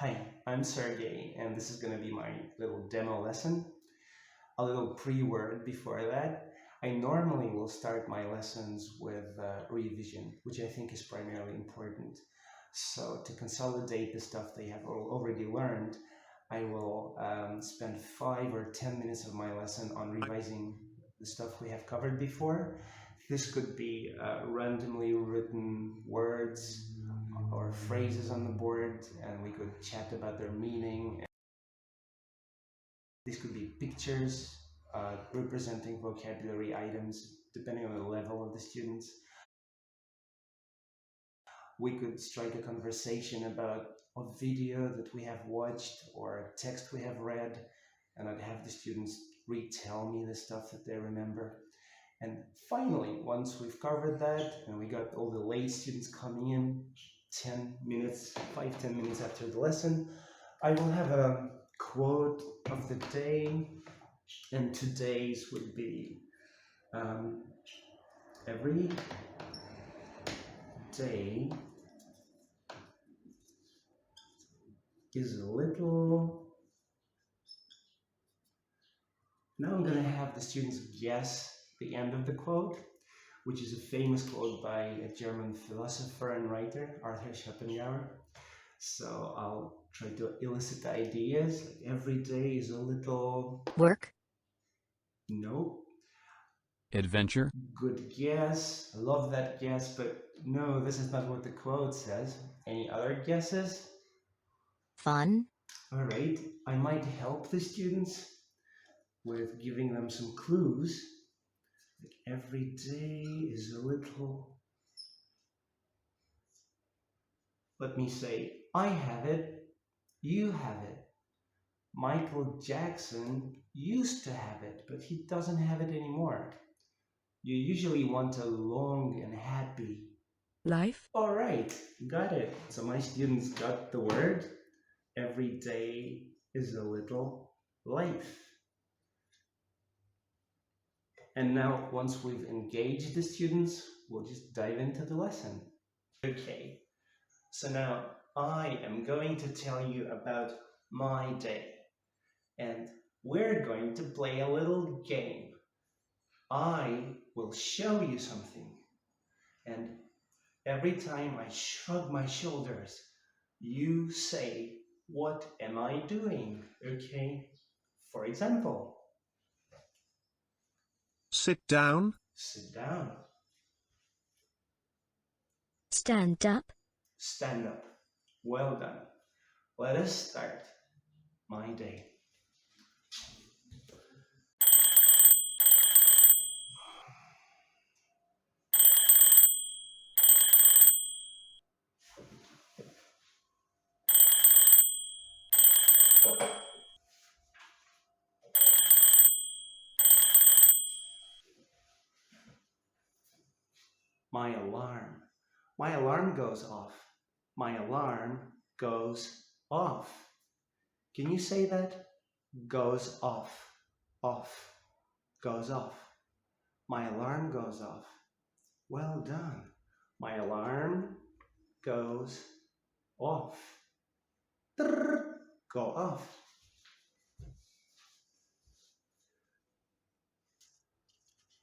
Hi, I'm Sergey, and this is going to be my little demo lesson. A little pre-word before that. I normally will start my lessons with revision, which I think is primarily important. So to consolidate the stuff they have already learned, I will spend 5 or 10 minutes of my lesson on revising the stuff we have covered before. This could be randomly written words or phrases on the board, and we could chat about their meaning. These could be pictures representing vocabulary items depending on the level of the students. We could strike a conversation about a video that we have watched or a text we have read, and I'd have the students retell me the stuff that they remember. And finally, once we've covered that and we got all the late students coming in 10 minutes, 5-10 minutes after the lesson, I will have a quote of the day, and today's would be every day is a little. Now I'm going to have the students guess the end of the quote, which is a famous quote by a German philosopher and writer, Arthur Schopenhauer. So I'll try to elicit ideas. Like every day is a little work. No. Adventure. Good guess. I love that guess, but no, this is not what the quote says. Any other guesses? Fun. All right, I might help the students with giving them some clues. Like every day is a little. Let me say, I have it, you have it. Michael Jackson used to have it, but he doesn't have it anymore. You usually want a long and happy Life. All right, got it. So my students got the word. Every day is a little life. And now, once we've engaged the students, we'll just dive into the lesson. Okay, so now I am going to tell you about my day. And we're going to play a little game. I will show you something. And every time I shrug my shoulders, you say, what am I doing? Okay? For example, Sit down. sit down, Stand up. stand up. Well done. Let us start my day. My alarm. My alarm goes off. My alarm goes off. Can you say that? Goes off. Off. Goes off. My alarm goes off. Well done. My alarm goes off. Go off.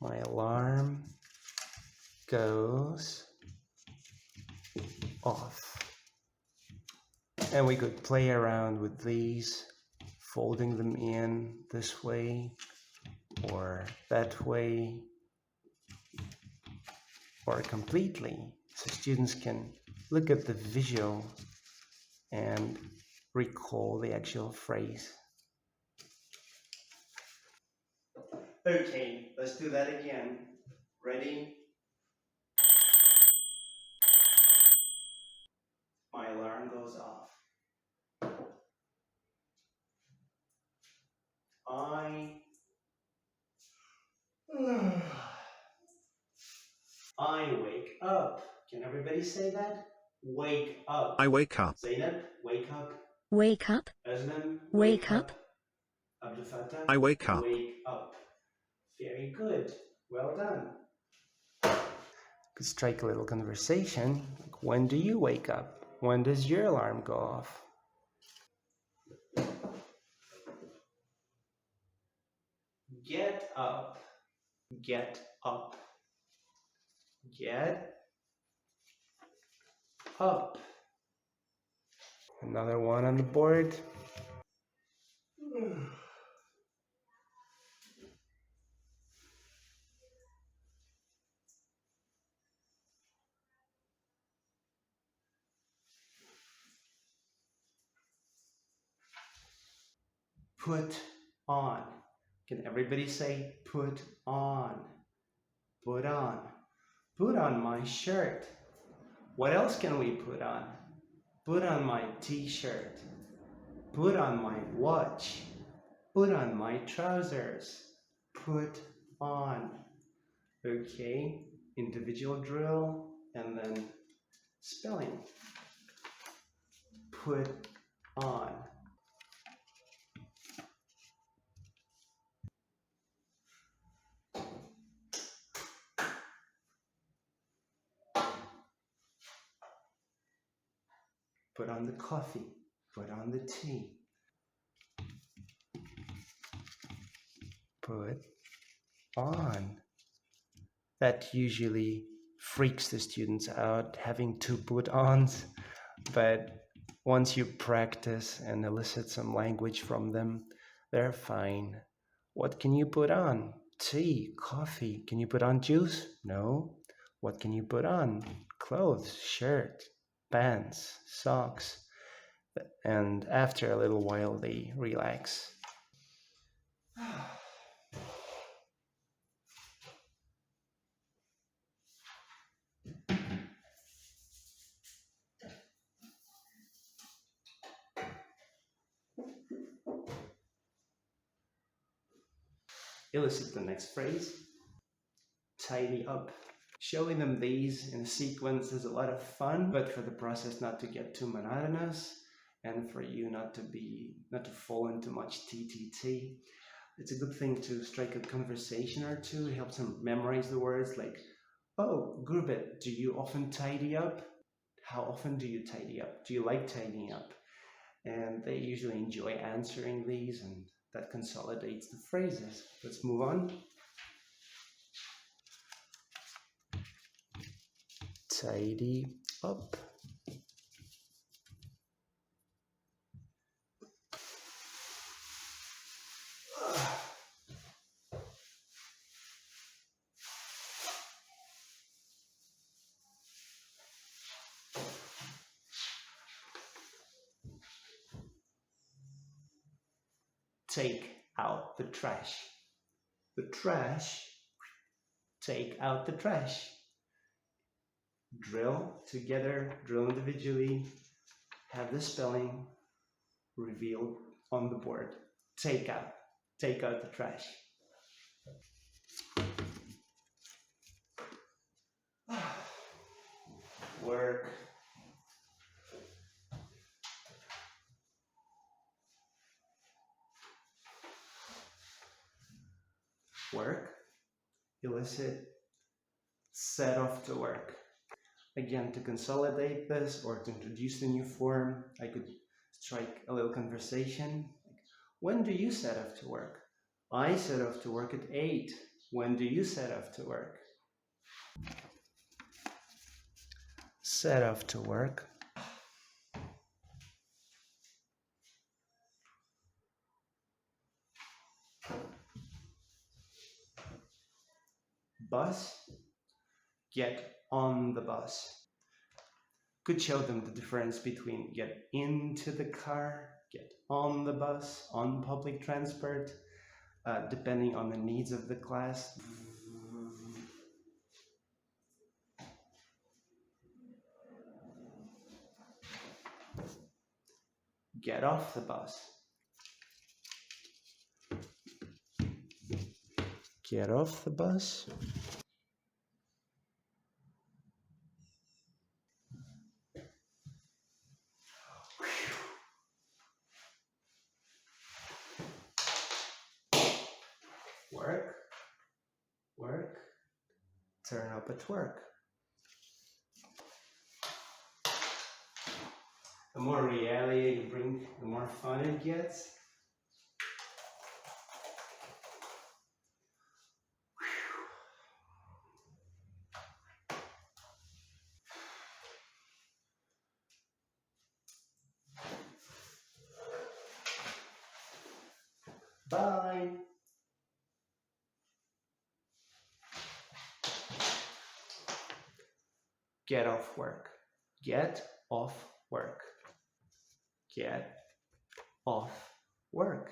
My alarm goes off. And we could play around with these, folding them in this way or that way or completely, so students can look at the visual and recall the actual phrase. Okay, let's do that again. Ready? My alarm goes off. I wake up. Can everybody say that? Wake up. I wake up. Zainab, wake up. Wake up. Özlem, Wake up. Abdul Fattah, I wake up. Wake up. Very good. Well done. Could strike a little conversation. Like, when do you wake up? When does your alarm go off? Get up, get up, get up. Another one on the board. Put on. Can everybody say put on? Put on. Put on my shirt. What else can we put on? Put on my t-shirt. Put on my watch. Put on my trousers. Put on. Okay, individual drill and then spelling. Put on. Put on the coffee. Put on the tea. Put on. That usually freaks the students out, having two put-ons, but once you practice and elicit some language from them, they're fine. What can you put on? Tea, coffee. Can you put on juice? No. What can you put on? Clothes, shirt, pants, socks. And after a little while, they relax. Elicit the next phrase. Tidy up. Showing them these in a sequence is a lot of fun, but for the process not to get too monotonous and for you not to fall into much TTT, it's a good thing to strike a conversation or two. It helps them memorize the words like, oh, Grubet, do you often tidy up? How often do you tidy up? Do you like tidying up? And they usually enjoy answering these, and that consolidates the phrases. Let's move on. Tidy up. Take out the trash. The trash. Take out the trash. Drill together, drill individually, have the spelling revealed on the board. Take out the trash. Work. Work. Elicit. Set off to work. Again, to consolidate this or to introduce the new form, I could strike a little conversation. When do you set off to work? I set off to work at 8. When do you set off to work? Set off to work. Bus. Get on the bus. Could show them the difference between get into the car, get on the bus, on public transport, depending on the needs of the class. Get off the bus. Get off the bus. Work, work, turn up at work. The more reality you bring, the more fun it gets. Get off work. Get off work. Get off work.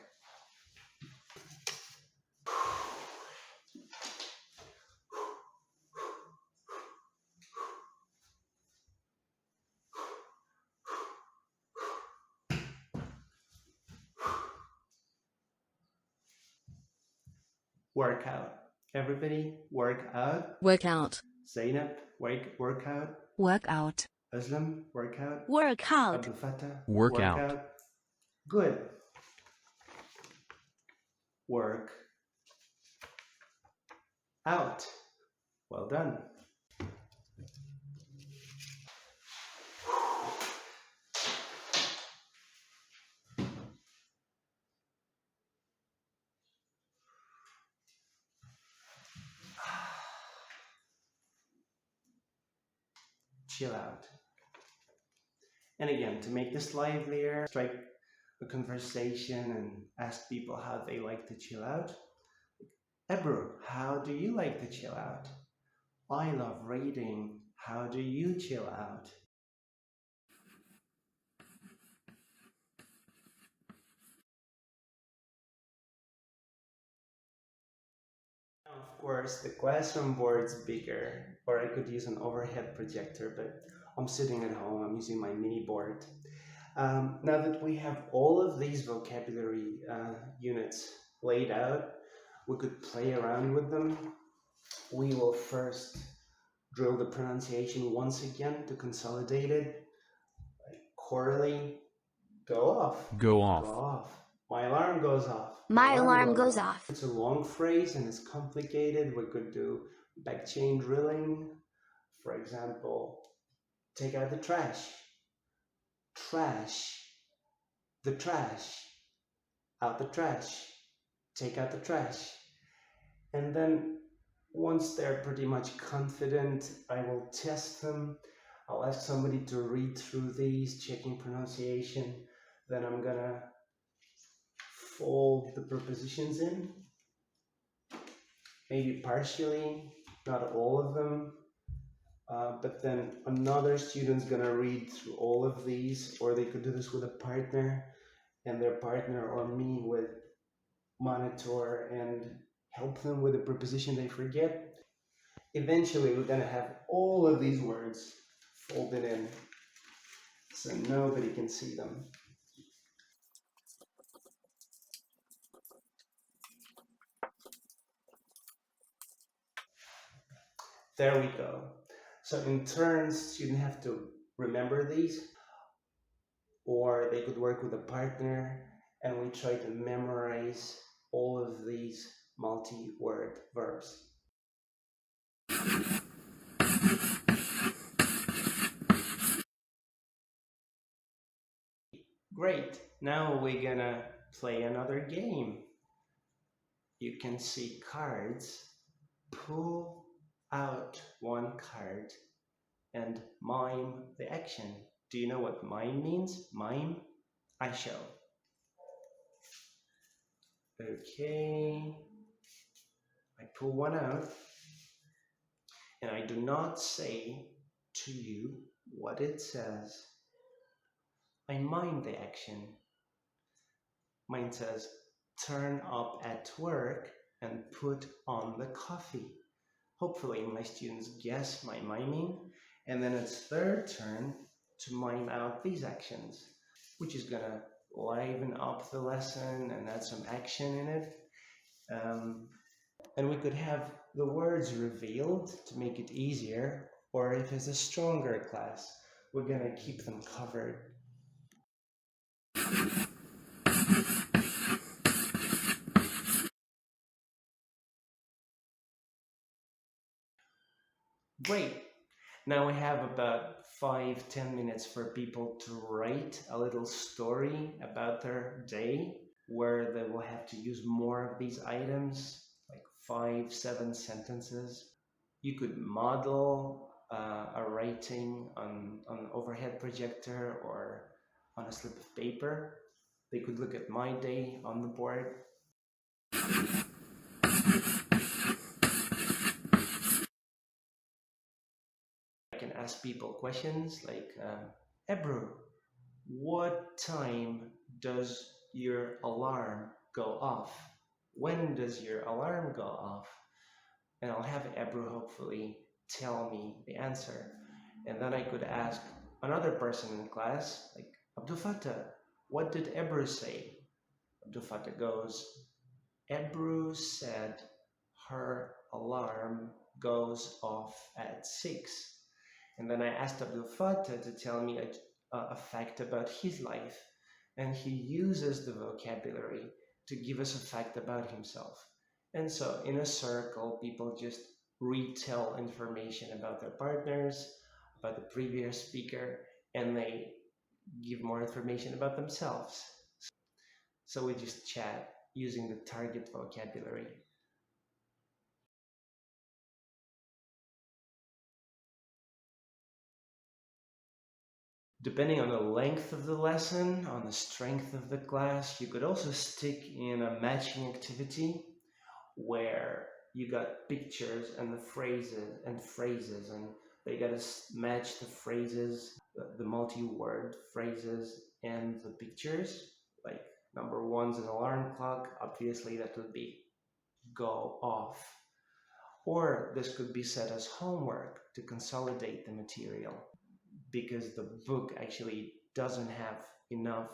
Workout. Everybody, work out. Workout. Zainab, workout. Workout. Aslam, workout. Workout. Abdul Fattah, Workout. Good. Work out. Well done. Chill out. And again, to make this livelier, strike a conversation and ask people how they like to chill out. Ebru, how do you like to chill out? I love reading. How do you chill out? Of course, the classroom board's bigger, or I could use an overhead projector, but I'm sitting at home, I'm using my mini board. Now that we have all of these vocabulary units laid out, we could play around with them. We will first drill the pronunciation once again to consolidate it. Corley, go off. Go off. Go off. My alarm goes off. My alarm goes off. It's a long phrase and it's complicated. We could do back chain drilling. For example, take out the trash. Trash. The trash. Out the trash. Take out the trash. And then once they're pretty much confident, I will test them. I'll ask somebody to read through these, checking pronunciation. Then I'm gonna fold the prepositions in, maybe partially, not all of them, but then another student's gonna read through all of these, or they could do this with a partner, and their partner or me would monitor and help them with the preposition they forget. Eventually, we're gonna have all of these words folded in, so nobody can see them. There we go. So in turns, students have to remember these, or they could work with a partner, and we try to memorize all of these multi-word verbs. Great. Now we're gonna play another game. You can see cards. Pull out one card and mime the action. Do you know what mime means? Mime? I show. Okay. I pull one out and I do not say to you what it says. I mime the action. Mine says, turn up at work and put on the coffee. Hopefully my students guess my miming, and then it's their turn to mime out these actions, which is gonna liven up the lesson and add some action in it. And we could have the words revealed to make it easier, or if it's a stronger class, we're gonna keep them covered. Great. Now we have about 5-10 minutes for people to write a little story about their day, where they will have to use more of these items, like 5-7 sentences. You could model a writing on an overhead projector or on a slip of paper. They could look at my day on the board. I can ask people questions like, Ebru, what time does your alarm go off? When does your alarm go off? And I'll have Ebru hopefully tell me the answer. And then I could ask another person in class, like, Abdul Fattah, what did Ebru say? Abdul Fattah goes, Ebru said her alarm goes off at 6. And then I asked Abdul Fattah to tell me a fact about his life. And he uses the vocabulary to give us a fact about himself. And so in a circle, people just retell information about their partners, about the previous speaker, and they give more information about themselves. So we just chat using the target vocabulary. Depending on the length of the lesson, on the strength of the class, you could also stick in a matching activity where you got pictures and the phrases, and they got to match the phrases, the multi-word phrases and the pictures. Like number one's an alarm clock, obviously that would be go off. Or this could be set as homework to consolidate the material, because the book actually doesn't have enough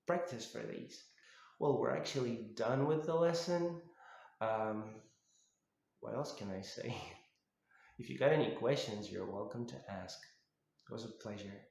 practice for these. Well, we're actually done with the lesson. What else can I say? If you got any questions, you're welcome to ask. It was a pleasure.